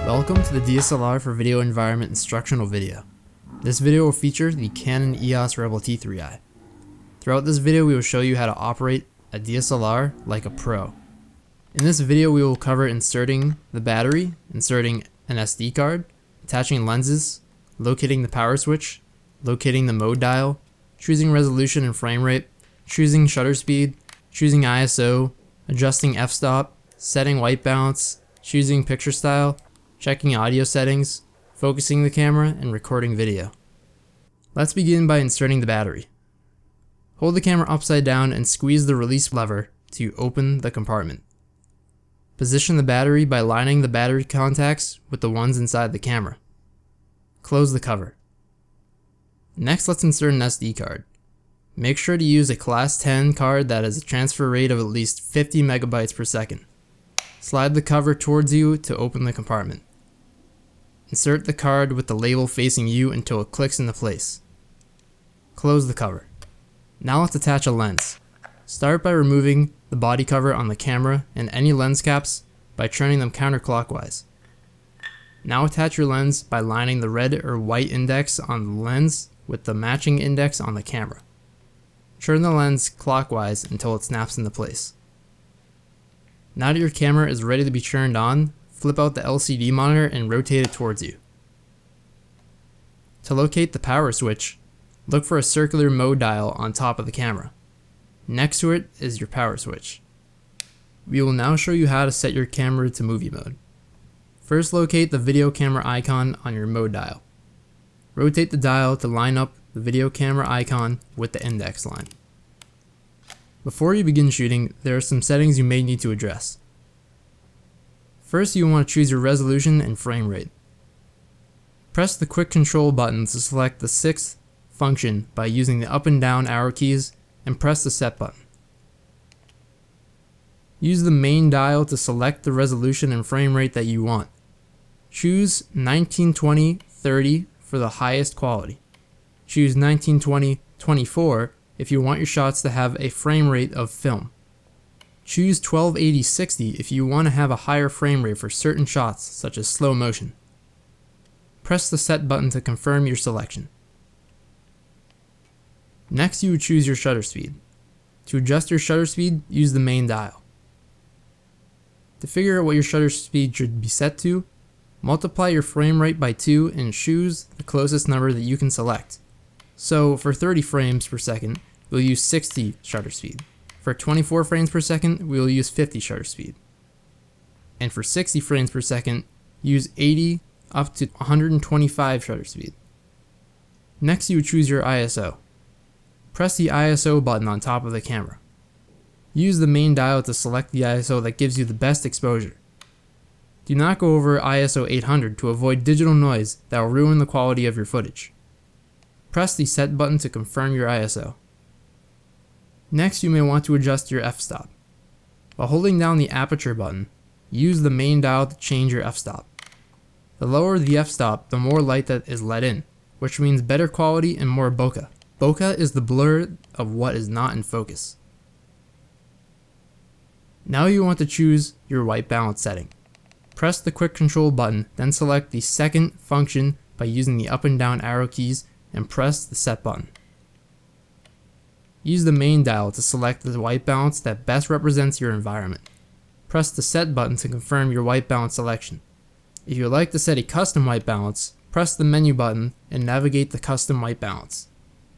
Welcome to the DSLR for Video Environment instructional video. This video will feature the Canon EOS Rebel T3i. Throughout this video we will show you how to operate a DSLR like a pro. In this video we will cover inserting the battery, inserting an SD card, attaching lenses, locating the power switch, locating the mode dial, choosing resolution and frame rate, choosing shutter speed, choosing ISO, adjusting f-stop, setting white balance, choosing picture style, checking audio settings, focusing the camera, and recording video. Let's begin by inserting the battery. Hold the camera upside down and squeeze the release lever to open the compartment. Position the battery by lining the battery contacts with the ones inside the camera. Close the cover. Next, let's insert an SD card. Make sure to use a class 10 card that has a transfer rate of at least 50 megabytes per second. Slide the cover towards you to open the compartment. Insert the card with the label facing you until it clicks into place. Close the cover. Now let's attach a lens. Start by removing the body cover on the camera and any lens caps by turning them counterclockwise. Now attach your lens by lining the red or white index on the lens with the matching index on the camera. Turn the lens clockwise until it snaps into place. Now that your camera is ready to be turned on, flip out the LCD monitor and rotate it towards you. To locate the power switch, look for a circular mode dial on top of the camera. Next to it is your power switch. We will now show you how to set your camera to movie mode. First, locate the video camera icon on your mode dial. Rotate the dial to line up the video camera icon with the index line. Before you begin shooting, there are some settings you may need to address. First, you want to choose your resolution and frame rate. Press the quick control button to select the 6th function by using the up and down arrow keys and press the set button. Use the main dial to select the resolution and frame rate that you want. Choose 1920/30 for the highest quality. Choose 1920/24 if you want your shots to have a frame rate of film. Choose 1280/60 if you want to have a higher frame rate for certain shots such as slow motion. Press the set button to confirm your selection. Next, you would choose your shutter speed. To adjust your shutter speed, use the main dial. To figure out what your shutter speed should be set to, multiply your frame rate by 2 and choose the closest number that you can select. So for 30 frames per second, we'll use 60 shutter speed. For 24 frames per second, we will use 50 shutter speed. And for 60 frames per second, use 80 up to 125 shutter speed. Next, you would choose your ISO. Press the ISO button on top of the camera. Use the main dial to select the ISO that gives you the best exposure. Do not go over ISO 800 to avoid digital noise that will ruin the quality of your footage. Press the set button to confirm your ISO. Next, you may want to adjust your f-stop. While holding down the aperture button, use the main dial to change your f-stop. The lower the f-stop, the more light that is let in, which means better quality and more bokeh. Bokeh is the blur of what is not in focus. Now you want to choose your white balance setting. Press the quick control button, then select the second function by using the up and down arrow keys and press the set button. Use the main dial to select the white balance that best represents your environment. Press the set button to confirm your white balance selection. If you would like to set a custom white balance, press the menu button and navigate the custom white balance.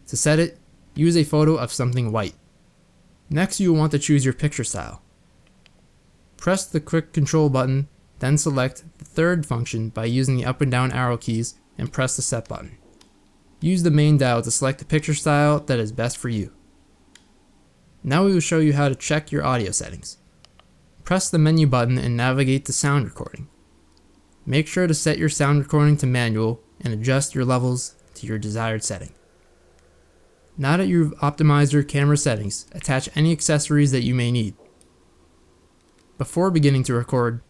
To set it, use a photo of something white. Next, you will want to choose your picture style. Press the quick control button, then select the third function by using the up and down arrow keys and press the set button. Use the main dial to select the picture style that is best for you. Now we will show you how to check your audio settings. Press the menu button and navigate to sound recording. Make sure to set your sound recording to manual and adjust your levels to your desired setting. Now that you've optimized your camera settings, attach any accessories that you may need. Before beginning to record,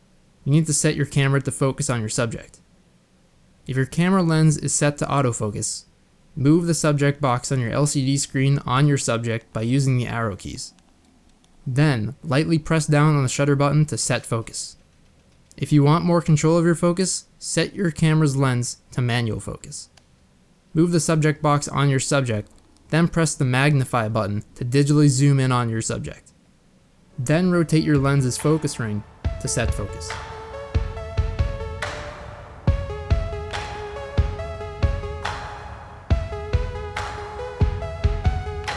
you need to set your camera to focus on your subject. If your camera lens is set to autofocus, move the subject box on your LCD screen on your subject by using the arrow keys. Then, lightly press down on the shutter button to set focus. If you want more control of your focus, Set your camera's lens to manual focus. Move the subject box on your subject, then press the magnify button to digitally zoom in on your subject. Then rotate your lens's focus ring to set focus.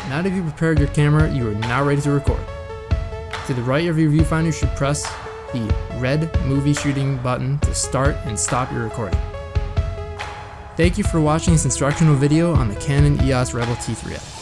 Now that you've prepared your camera, you are now ready to record. To the right of your viewfinder, you should press the red movie shooting button to start and stop your recording. Thank you for watching this instructional video on the Canon EOS Rebel T3i.